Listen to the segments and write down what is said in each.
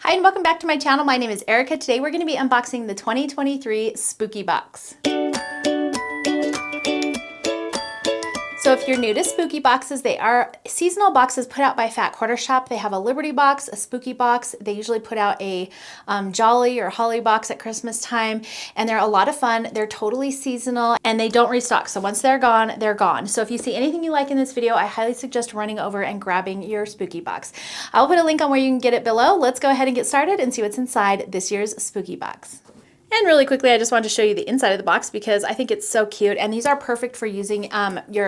Hi and welcome back to my channel. My name is Erica. Today we're going to be unboxing the 2023 Spooky Box. So if you're new to Spooky Boxes, they are seasonal boxes put out by Fat Quarter Shop. They have a Liberty box, a Spooky box. They usually put out a Jolly or Holly box at Christmas time, and they're a lot of fun. They're totally seasonal and they don't restock. So once they're gone, they're gone. So if you see anything you like in this video, I highly suggest running over and grabbing your Spooky box. I'll put a link on where you can get it below. Let's go ahead and get started and see what's inside this year's Spooky Box. And really quickly, I just wanted to show you the inside of the box because I think it's so cute, and these are perfect for using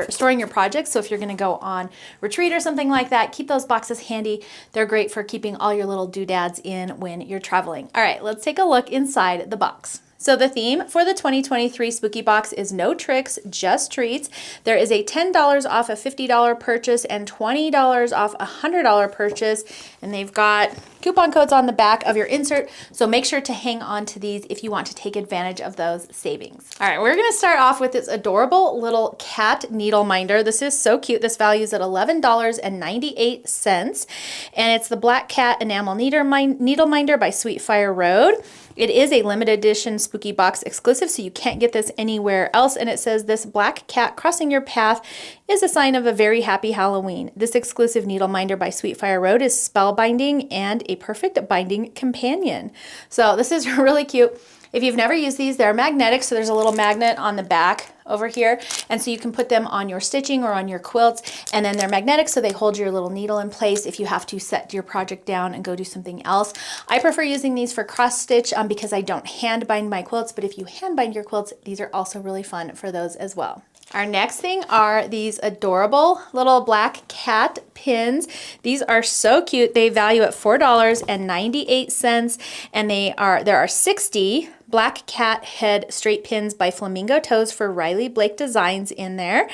storing your projects. So if you're going to go on retreat or something like that, keep those boxes handy. They're great for keeping all your little doodads in when you're traveling. All right, let's take a look inside the box. So the theme for the 2023 Spooky Box is no tricks, just treats. There is a $10 off a $50 purchase and $20 off a $100 purchase. And they've got coupon codes on the back of your insert. So make sure to hang on to these if you want to take advantage of those savings. All right, we're gonna start off with this adorable little cat needle minder. This is so cute. This values at $11.98. And it's the Black Cat Enamel Needle Minder by Sweet Fire Road. It is a limited edition Spooky Box exclusive, so you can't get this anywhere else. And it says, this black cat crossing your path is a sign of a very happy Halloween. This exclusive needle minder by Sweet Fire Road is spellbinding and a perfect binding companion. So this is really cute. If you've never used these, they're magnetic, so there's a little magnet on the back over here, and so you can put them on your stitching or on your quilts, and then they're magnetic, so they hold your little needle in place if you have to set your project down and go do something else. I prefer using these for cross stitch because I don't hand bind my quilts, but if you hand bind your quilts, these are also really fun for those as well. Our next thing are these adorable little black cat pins. These are so cute. They value at $4.98, and there are 60 black cat head straight pins by Flamingo Toes for Riley Blake Designs in there.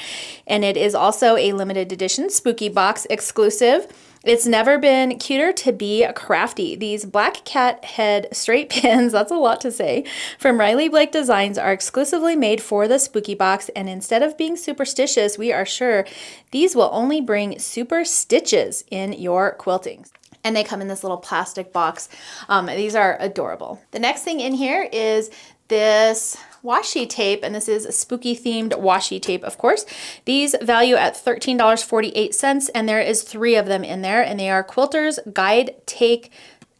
And it is also a limited edition Spooky Box exclusive. It's never been cuter to be crafty. These black cat head straight pins, that's a lot to say, from Riley Blake Designs are exclusively made for the Spooky Box, and instead of being superstitious, we are sure these will only bring super stitches in your quilting. And they come in this little plastic box. These are adorable. The next thing in here is this washi tape, and this is a spooky themed washi tape, of course. These value at $13.48, and there is 3 of them in there, and they are Quilter's Guide Tape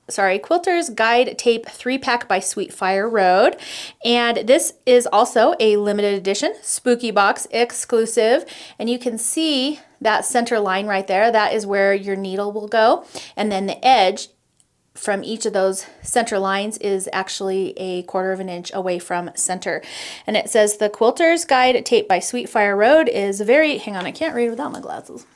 3-pack by Sweet Fire Road. And this is also a limited edition Spooky Box exclusive, and you can see that center line right there. That is where your needle will go, and then the edge from each of those center lines is actually a 1/4 of an inch away from center. And it says the Quilter's Guide Tape by Sweet Fire Road is hang on, I can't read without my glasses.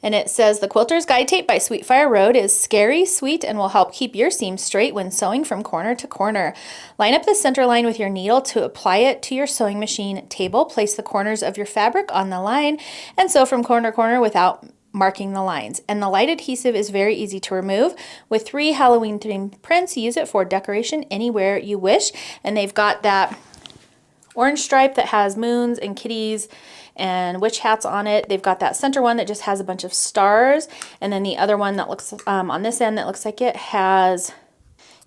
And it says the Quilter's Guide Tape by Sweet Fire Road is scary, sweet, and will help keep your seam straight when sewing from corner to corner. Line up the center line with your needle to apply it to your sewing machine table. Place the corners of your fabric on the line and sew from corner to corner without marking the lines. And the light adhesive is very easy to remove. With 3 Halloween themed prints, use it for decoration anywhere you wish. And they've got that orange stripe that has moons and kitties and witch hats on it. They've got that center one that just has a bunch of stars, and then the other one that looks on this end that looks like it has,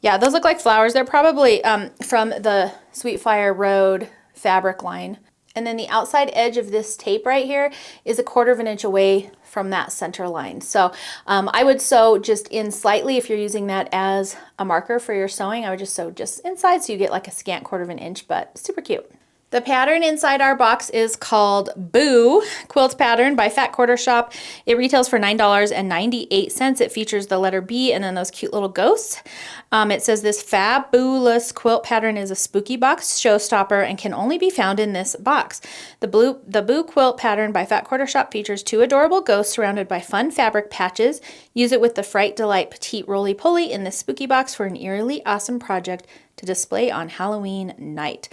yeah, those look like flowers. They're probably from the Sweet Fire Road fabric line. And then the outside edge of this tape right here is a 1/4 of an inch away from that center line. So I would sew just in slightly. If you're using that as a marker for your sewing, I would just sew just inside so you get like a scant 1/4 of an inch, but super cute. The pattern inside our box is called Boo Quilt Pattern by Fat Quarter Shop. It retails for $9.98. It features the letter B and then those cute little ghosts. It says this fabulous quilt pattern is a Spooky Box showstopper and can only be found in this box. The Boo Quilt Pattern by Fat Quarter Shop features 2 adorable ghosts surrounded by fun fabric patches. Use it with the Fright Delight Petite Roly-Poly in this Spooky Box for an eerily awesome project to display on Halloween night.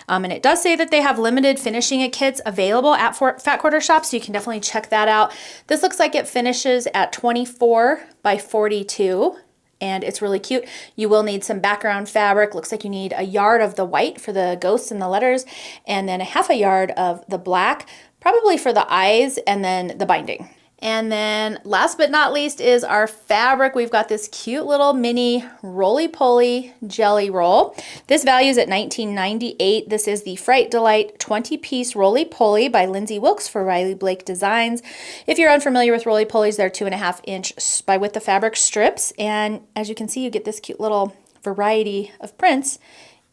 And it does say that they have limited finishing kits available at Fat Quarter Shop, so you can definitely check that out. This looks like it finishes at 24 by 42, and it's really cute. You will need some background fabric. Looks like you need a yard of the white for the ghosts and the letters, and then a 1/2 yard of the black, probably for the eyes, and then the binding. And then last but not least is our fabric. We've got this cute little mini roly-poly jelly roll. This value is at $19.98. This is the Fright Delight 20-piece roly-poly by Lindsay Wilkes for Riley Blake Designs. If you're unfamiliar with roly-polies, they're 2.5-inch by width of fabric strips. And as you can see, you get this cute little variety of prints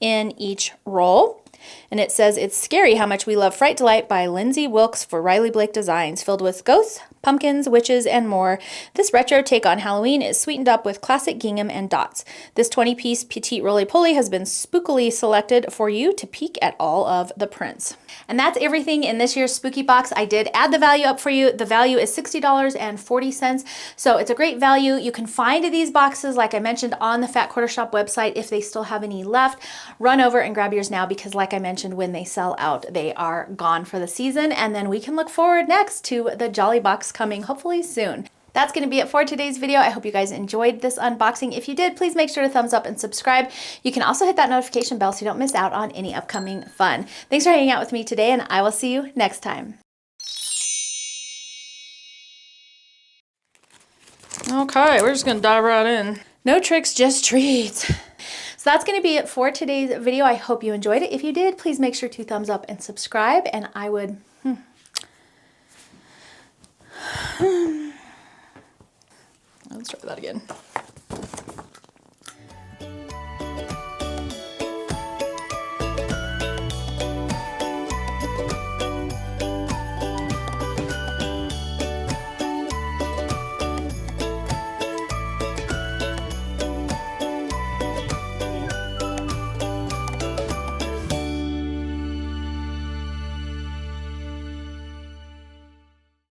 in each roll. And it says, "It's scary how much we love Fright Delight by Lindsay Wilkes for Riley Blake Designs, filled with ghosts, pumpkins, witches, and more. This retro take on Halloween is sweetened up with classic gingham and dots. This 20-piece petite roly-poly has been spookily selected for you to peek at all of the prints." And that's everything in this year's spooky box. I did add the value up for you. The value is $60.40, so it's a great value. You can find these boxes, like I mentioned, on the Fat Quarter Shop website if they still have any left. Run over and grab yours now because, like I mentioned, when they sell out, they are gone for the season, and then we can look forward next to the Jolly Box coming hopefully soon. That's going to be it for today's video. I hope you guys enjoyed this unboxing. If you did, please make sure to thumbs up and subscribe. You can also hit that notification bell so you don't miss out on any upcoming fun. Thanks for hanging out with me today, and I will see you next time. Okay, we're just going to dive right in. No tricks, just treats. So that's going to be it for today's video. I hope you enjoyed it. If you did, please make sure to thumbs up and subscribe, and I would... Let's try that again.